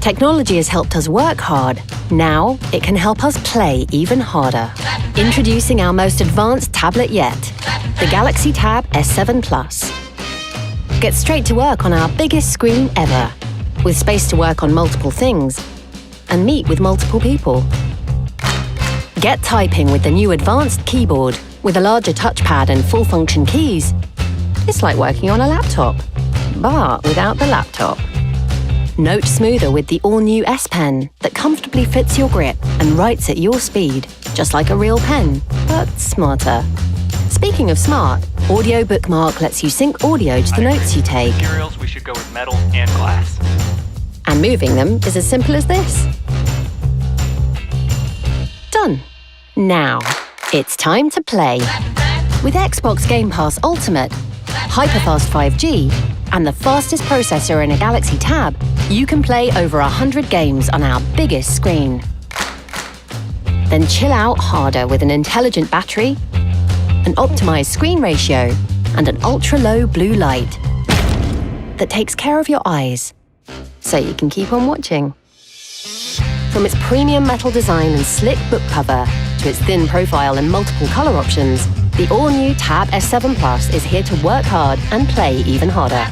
Technology has helped us work hard. Now, it can help us play even harder. Introducing our most advanced tablet yet, the Galaxy Tab S7 Plus. Get straight to work on our biggest screen ever, with space to work on multiple things and meet with multiple people. Get typing with the new advanced keyboard with a larger touchpad and full-function keys. It's like working on a laptop, but without the laptop. Note smoother with the all-new S Pen that comfortably fits your grip and writes at your speed, just like a real pen, but smarter. Speaking of smart, Audio Bookmark lets you sync audio to the notes you take. Materials, we should go with metal and glass. And moving them is as simple as this. Done. Now, it's time to play. With Xbox Game Pass Ultimate, hyperfast 5G, and the fastest processor in a Galaxy Tab, you can play over 100 games on our biggest screen. Then chill out harder with an intelligent battery, an optimized screen ratio, and an ultra-low blue light that takes care of your eyes, so you can keep on watching. From its premium metal design and slick book cover to its thin profile and multiple color options, the all-new Tab S7 Plus is here to work hard and play even harder.